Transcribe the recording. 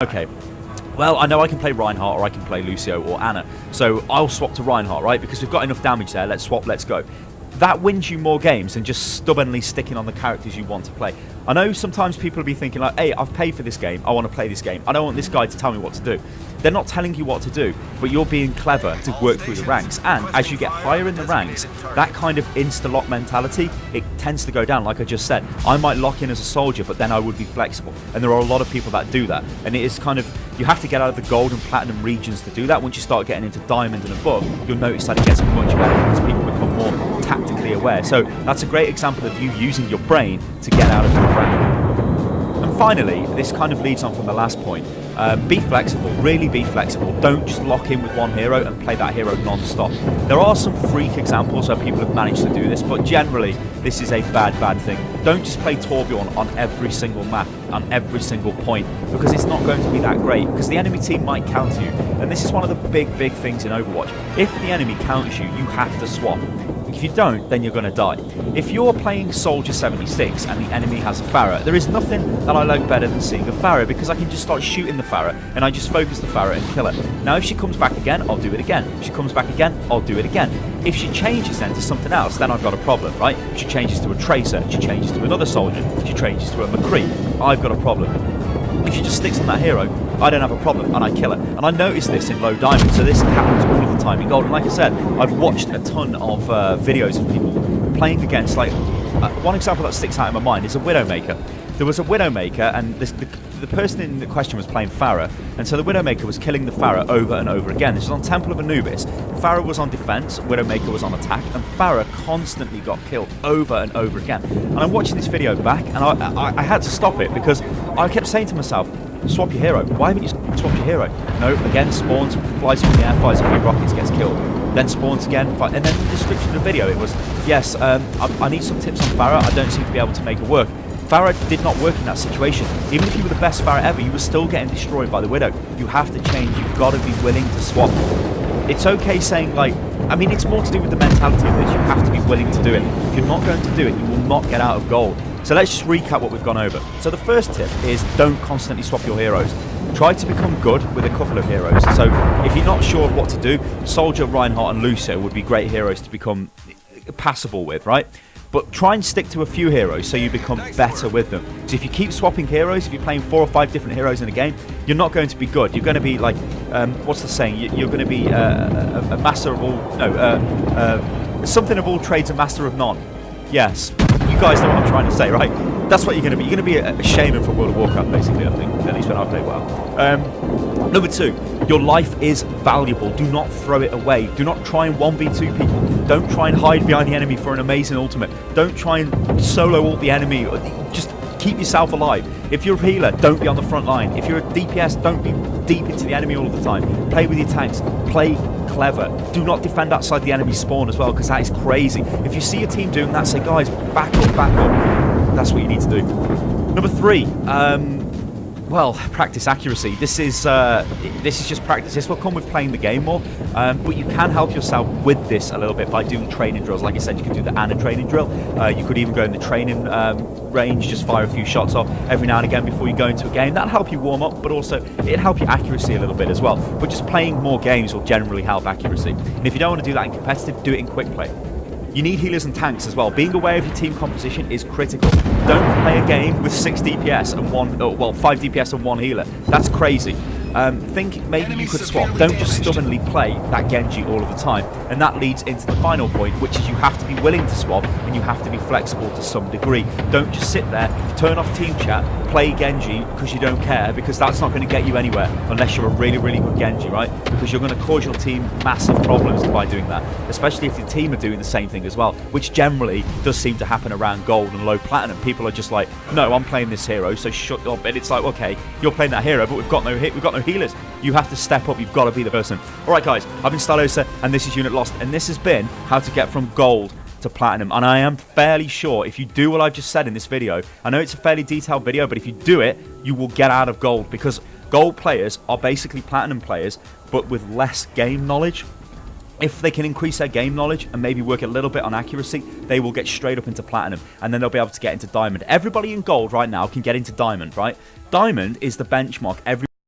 Okay, well, I know I can play Reinhardt or I can play Lucio or Anna, so I'll swap to Reinhardt, right? Because we've got enough damage there, let's swap, let's go. That wins you more games than just stubbornly sticking on the characters you want to play. I know sometimes people will be thinking like, hey, I've paid for this game, I want to play this game. I don't want this guy to tell me what to do. They're not telling you what to do, but you're being clever to work through the ranks. And as you get higher in the ranks, that kind of insta-lock mentality, it tends to go down. Like I just said, I might lock in as a soldier, but then I would be flexible. And there are a lot of people that do that. And it is kind of, you have to get out of the gold and platinum regions to do that. Once you start getting into diamond and above, you'll notice that it gets much better because people become more tactically aware. So that's a great example of you using your brain to get out of your rank. And finally, this kind of leads on from the last point. Be flexible, really be flexible. Don't just lock in with one hero and play that hero non-stop. There are some freak examples where people have managed to do this, but generally this is a bad thing. Don't just play Torbjorn on every single map, on every single point, because it's not going to be that great, because the enemy team might counter you. And this is one of the big things in Overwatch. If the enemy counters you, you have to swap. If you don't, then you're going to die. If you're playing Soldier 76 and the enemy has a Pharah, there is nothing that I like better than seeing a Pharah, because I can just start shooting the Pharah and I just focus the Pharah and kill her. Now if she comes back again, I'll do it again. If she comes back again, I'll do it again. If she changes then to something else, then I've got a problem, right? If she changes to a Tracer, she changes to another soldier, she changes to a McCree, I've got a problem. If she just sticks on that hero, I don't have a problem and I kill her. And I noticed this in low diamond, so this happens all the time in gold. And like I said, I've watched a ton of videos of people playing against, like, one example that sticks out in my mind is a Widowmaker. There was a Widowmaker and the person in the question was playing Pharah, and so the Widowmaker was killing the Pharah over and over again. This was on Temple of Anubis. Pharah was on defense, Widowmaker was on attack, and Pharah constantly got killed over and over again. And I'm watching this video back, and I had to stop it because I kept saying to myself, swap your hero. Why haven't you swapped your hero? No, again, spawns, flies from the air, fires a few rockets, gets killed. Then spawns again, and then the description of the video, it was, yes, I need some tips on Pharah, I don't seem to be able to make it work. Pharah did not work in that situation. Even if you were the best Pharah ever, you were still getting destroyed by the Widow. You have to change, you've got to be willing to swap. It's okay saying, like, I mean, it's more to do with the mentality of this, you have to be willing to do it. If you're not going to do it, you will not get out of gold. So let's just recap what we've gone over. So the first tip is don't constantly swap your heroes. Try to become good with a couple of heroes. So if you're not sure of what to do, Soldier, Reinhardt and Lucio would be great heroes to become passable with, right? But try and stick to a few heroes so you become better with them. So if you keep swapping heroes, if you're playing 4 or 5 different heroes in a game, you're not going to be good. You're going to be like, what's the saying? You're going to be a master of all, no, something of all trades, a master of none. Yes, you guys know what I'm trying to say, right? That's what you're going to be. You're going to be a shaman for World of Warcraft, basically, I think. At least when I play WoW. Number 2, your life is valuable. Do not throw it away. Do not try and 1v2 people. Don't try and hide behind the enemy for an amazing ultimate. Don't try and solo ult the enemy. Just keep yourself alive. If you're a healer, don't be on the front line. If you're a DPS, don't be deep into the enemy all of the time. Play with your tanks. Play clever. Do not defend outside the enemy spawn as well, because that is crazy. If you see a team doing that, say, guys, back up, back up. That's what you need to do. Number 3, well, practice accuracy. This is just practice. This will come with playing the game more, but you can help yourself with this a little bit by doing training drills. Like I said, you can do the Anna training drill. You could even go in the training range, just fire a few shots off every now and again before you go into a game. That'll help you warm up, but also it'll help your accuracy a little bit as well. But just playing more games will generally help accuracy. And if you don't want to do that in competitive, do it in quick play. You need healers and tanks as well. Being aware of your team composition is critical. Don't play a game with 6 DPS and 5 DPS and 1 healer. That's crazy. Think maybe you could swap. Don't just stubbornly play that Genji all of the time. And that leads into the final point, which is you have to be willing to swap and you have to be flexible to some degree. Don't just sit there, turn off team chat, play Genji because you don't care, because that's not going to get you anywhere unless you're a really good Genji, right? Because you're going to cause your team massive problems by doing that, especially if the team are doing the same thing as well, which generally does seem to happen around gold and low platinum. People are just like, no, I'm playing this hero, so shut up. And it's like, okay, you're playing that hero, but we've got no healers. You have to step up. You've got to be the person. All right, guys, I've been Stylosa, and this is Unit Lost, and this has been how to get from gold to platinum. And I am fairly sure if you do what I've just said in this video, I know it's a fairly detailed video, but if you do it, you will get out of gold, because gold players are basically platinum players, but with less game knowledge. If they can increase their game knowledge and maybe work a little bit on accuracy, they will get straight up into platinum, and then they'll be able to get into diamond. Everybody in gold right now can get into diamond, right? Diamond is the benchmark everybody